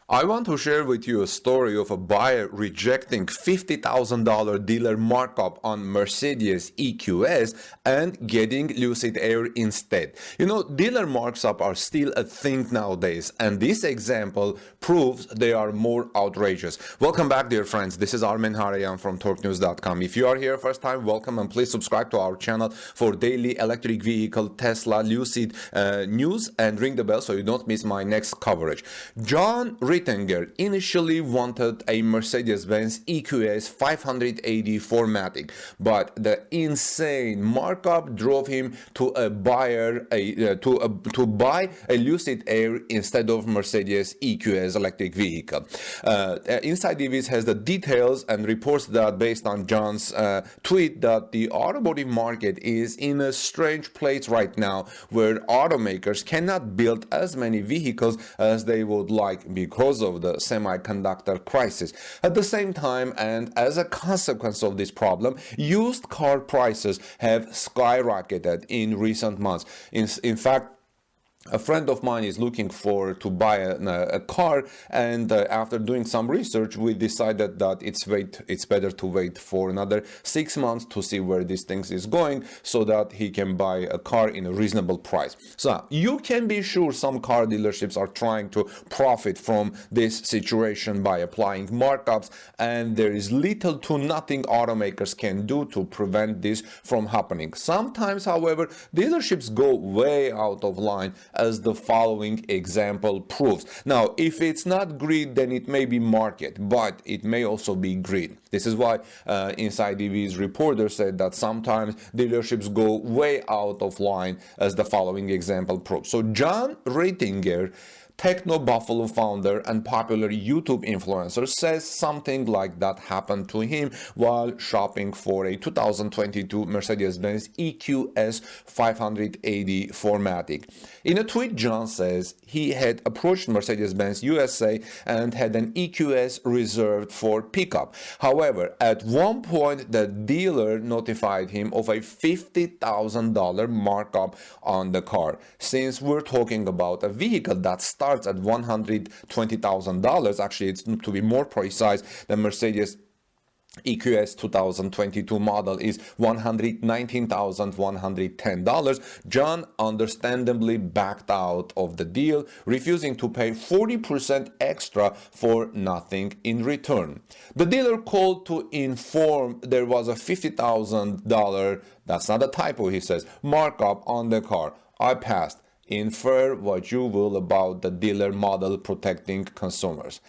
I want to share with you a story of a buyer rejecting $50,000 dealer markup on Mercedes EQS and getting Lucid Air instead. You know, dealer markups are still a thing nowadays, and this example proves they are more outrageous. Welcome back, dear friends. This is Armen Harayan from TorqueNews.com. If you are here first time, welcome, and please subscribe to our channel for daily electric vehicle, Tesla, Lucid news, and ring the bell so you don't miss my next coverage. Jon Rettinger initially wanted a Mercedes-Benz EQS 580 4MATIC, but the insane markup drove him to buy a Lucid Air instead of Mercedes EQS electric vehicle. Inside EVs has the details and reports that based on Jon's tweet that the automotive market is in a strange place right now where automakers cannot build as many vehicles as they would like because of the semiconductor crisis. At the same time, and as a consequence of this problem, used car prices have skyrocketed in recent months. In fact, a friend of mine is looking to buy a car, and after doing some research, we decided that it's better to wait for another 6 months to see where this thing is going, so that he can buy a car in a reasonable price. So you can be sure some car dealerships are trying to profit from this situation by applying markups, and there is little to nothing automakers can do to prevent this from happening. Sometimes, however, dealerships go way out of line, as the following example proves. Now, if it's not greed, then it may be market, but it may also be greed. This is why Inside EV's reporter said that sometimes dealerships go way out of line, as the following example proves. So Jon Rettinger, TechnoBuffalo founder and popular YouTube influencer, says something like that happened to him while shopping for a 2022 Mercedes-Benz EQS 580 4MATIC. In a tweet, Jon says he had approached Mercedes-Benz USA and had an EQS reserved for pickup. However, at one point, the dealer notified him of a $50,000 markup on the car. Since we're talking about a vehicle that starts at $120,000, actually it's to be more precise, the Mercedes EQS 2022 model is $119,110. Jon understandably backed out of the deal, refusing to pay 40% extra for nothing in return. The dealer called to inform there was a $50,000, that's not a typo, he says, markup on the car. I passed. Infer what you will about the dealer model protecting consumers.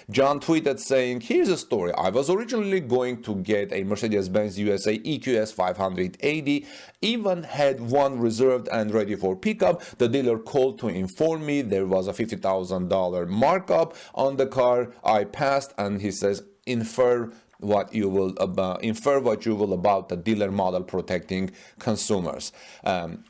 Jon tweeted saying, here's a story. I was originally going to get a Mercedes-Benz USA EQS 580, even had one reserved and ready for pickup. The dealer called to inform me there was a $50,000 markup on the car. I passed, and he says, infer what you will about the dealer model protecting consumers.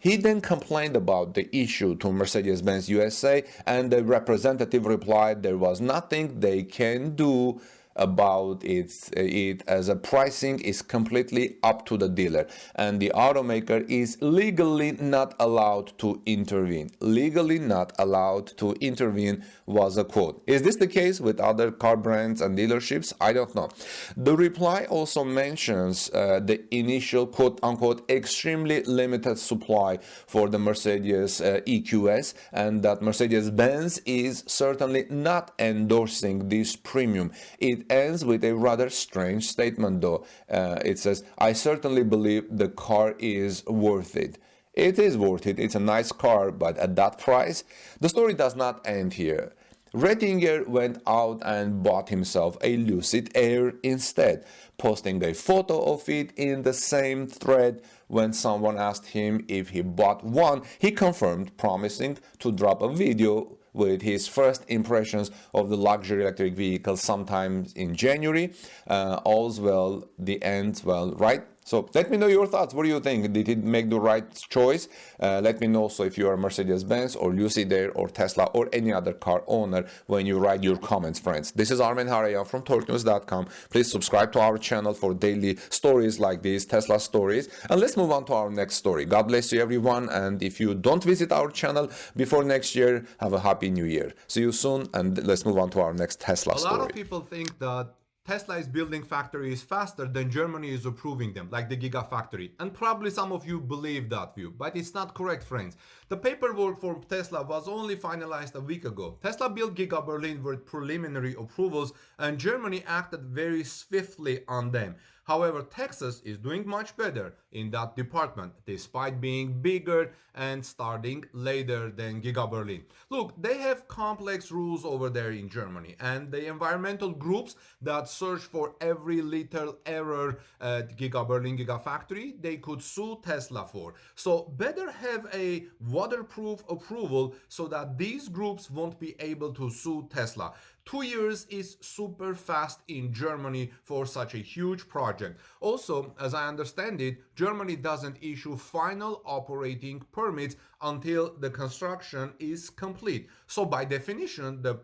He then complained about the issue to Mercedes-Benz USA, and the representative replied there was nothing they can do about it, as a pricing is completely up to the dealer, and the automaker is legally not allowed to intervene. Legally not allowed to intervene was a quote. Is this the case with other car brands and dealerships? I don't know. The reply also mentions the initial quote-unquote extremely limited supply for the Mercedes EQS, and that Mercedes-Benz is certainly not endorsing this premium. It ends with a rather strange statement though. It says, I certainly believe the car is worth it. It is worth it. It's a nice car, but at that price? The story does not end here. Rettinger went out and bought himself a Lucid Air instead, posting a photo of it in the same thread. When someone asked him if he bought one, he confirmed, promising to drop a video with his first impressions of the luxury electric vehicle sometime in January. All's well, the ends well, right? So let me know your thoughts. What do you think? Did it make the right choice? Let me know also if you are Mercedes-Benz or Lucid or Tesla or any other car owner when you write your comments, friends. This is Armen Harayan from TorqueNews.com. Please subscribe to our channel for daily stories like these, Tesla stories. And let's move on to our next story. God bless you, everyone. And if you don't visit our channel before next year, have a happy new year. See you soon. And let's move on to our next Tesla story. A lot of people think that Tesla is building factories faster than Germany is approving them, like the Gigafactory. And probably some of you believe that view, but it's not correct, friends. The paperwork for Tesla was only finalized a week ago. Tesla built Giga Berlin with preliminary approvals, and Germany acted very swiftly on them. However, Texas is doing much better in that department, despite being bigger and starting later than Giga Berlin. Look, they have complex rules over there in Germany, and the environmental groups that search for every little error at Giga Berlin Gigafactory, they could sue Tesla for. So better have a waterproof approval so that these groups won't be able to sue Tesla. 2 years is super fast in Germany for such a huge project. Also, as I understand it, Germany doesn't issue final operating permits until the construction is complete. So by definition, the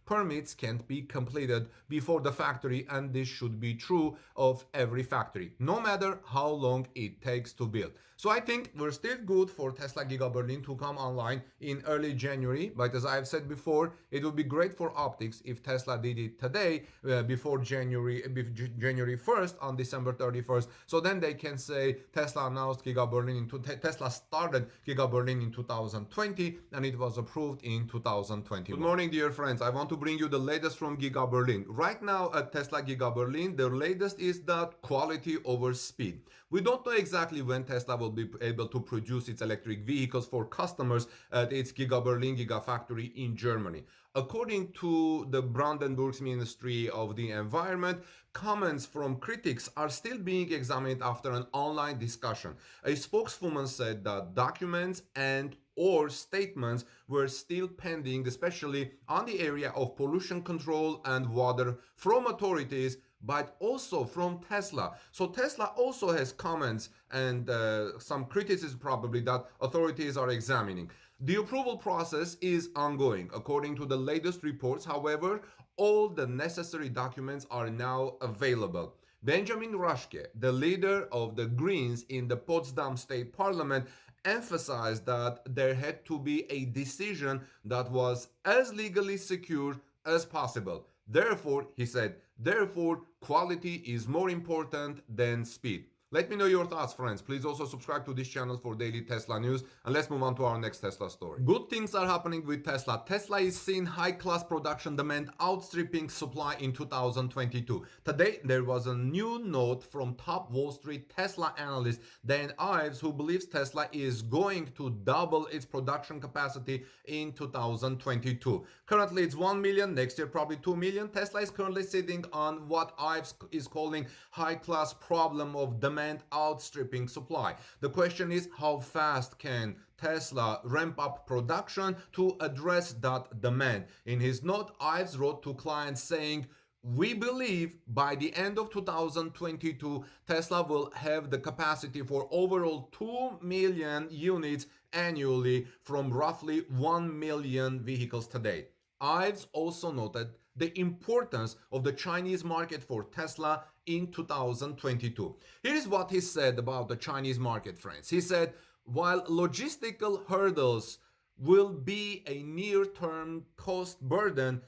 permits can't be completed before the factory, and this should be true of every factory, no matter how long it takes to build. So I think we're still good for Tesla Giga Berlin to come online in early January, but as I've said before, it would be great for optics if Tesla did it today before January 1st on December 31st. So then they can say Tesla announced Giga Berlin Tesla started Giga Berlin in 2020 and it was approved in 2021. Good morning, dear friends. I want to bring you the latest from Giga Berlin. Right now at Tesla Giga Berlin, the latest is that quality over speed. We don't know exactly when Tesla will be able to produce its electric vehicles for customers at its Giga Berlin Gigafactory in Germany. According to the Brandenburg's Ministry of the Environment, comments from critics are still being examined after an online discussion. A spokeswoman said that documents and or statements were still pending, especially on the area of pollution control and water from authorities, but also from Tesla. So Tesla also has comments and some criticism probably that authorities are examining. The approval process is ongoing. According to the latest reports, however, all the necessary documents are now available. Benjamin Raschke, the leader of the Greens in the Potsdam State Parliament, emphasized that there had to be a decision that was as legally secure as possible. Therefore, he said, quality is more important than speed. Let me know your thoughts, friends. Please also subscribe to this channel for daily Tesla news. And let's move on to our next Tesla story. Good things are happening with Tesla. Tesla is seeing high-class production demand outstripping supply in 2022. Today, there was a new note from top Wall Street Tesla analyst Dan Ives, who believes Tesla is going to double its production capacity in 2022. Currently, it's 1 million. Next year, probably 2 million. Tesla is currently sitting on what Ives is calling high-class problem of demand outstripping supply. The question is, how fast can Tesla ramp up production to address that demand? In his note, Ives wrote to clients saying, "We believe by the end of 2022, Tesla will have the capacity for overall 2 million units annually from roughly 1 million vehicles today." Ives also noted the importance of the Chinese market for Tesla in 2022. Here is what he said about the Chinese market, friends. He said, while logistical hurdles will be a near-term cost burden,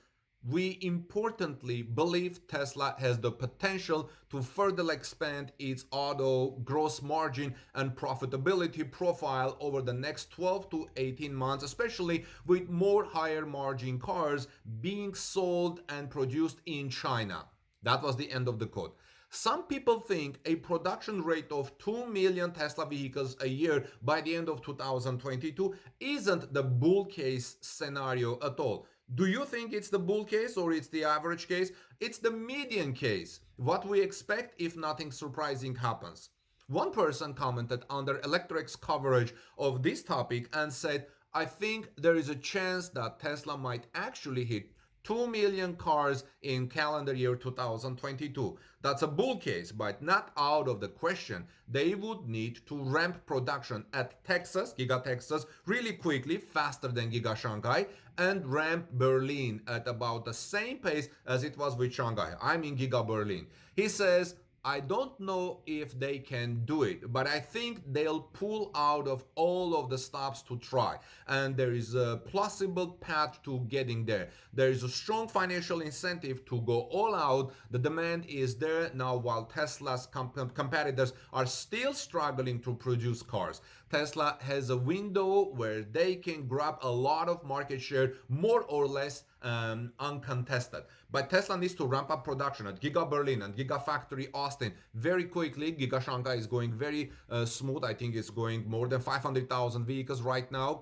we importantly believe Tesla has the potential to further expand its auto gross margin and profitability profile over the next 12 to 18 months, especially with more higher margin cars being sold and produced in China. That was the end of the quote. Some people think a production rate of 2 million Tesla vehicles a year by the end of 2022 isn't the bull case scenario at all. Do you think it's the bull case or it's the average case? It's the median case, what we expect if nothing surprising happens. One person commented under Electrek's coverage of this topic and said, "I think there is a chance that Tesla might actually hit 2 million cars in calendar year 2022. That's a bull case, but not out of the question. They would need to ramp production at Texas, Giga Texas, really quickly, faster than Giga Shanghai, and ramp Berlin at about the same pace as it was with Shanghai. I'm in Giga Berlin. He says, I don't know if they can do it, but I think they'll pull out of all of the stops to try. And there is a plausible path to getting there. There is a strong financial incentive to go all out. The demand is there now while Tesla's competitors are still struggling to produce cars. Tesla has a window where they can grab a lot of market share, more or less uncontested. But Tesla needs to ramp up production at Giga Berlin and Gigafactory Austin very quickly. Giga Shanghai is going very smooth. I think it's going more than 500,000 vehicles right now,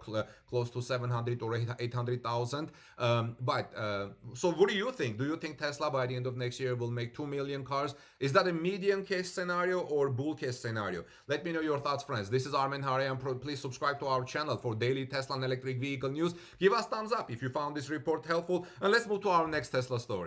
close to 700 or 800,000. So what do you think? Do you think Tesla by the end of next year will make 2 million cars? Is that a medium case scenario or bull case scenario? Let me know your thoughts, friends. This is Armen Haray, and please subscribe to our channel for daily Tesla and electric vehicle news. Give us thumbs up if you found this report helpful, and let's move to our next Tesla story.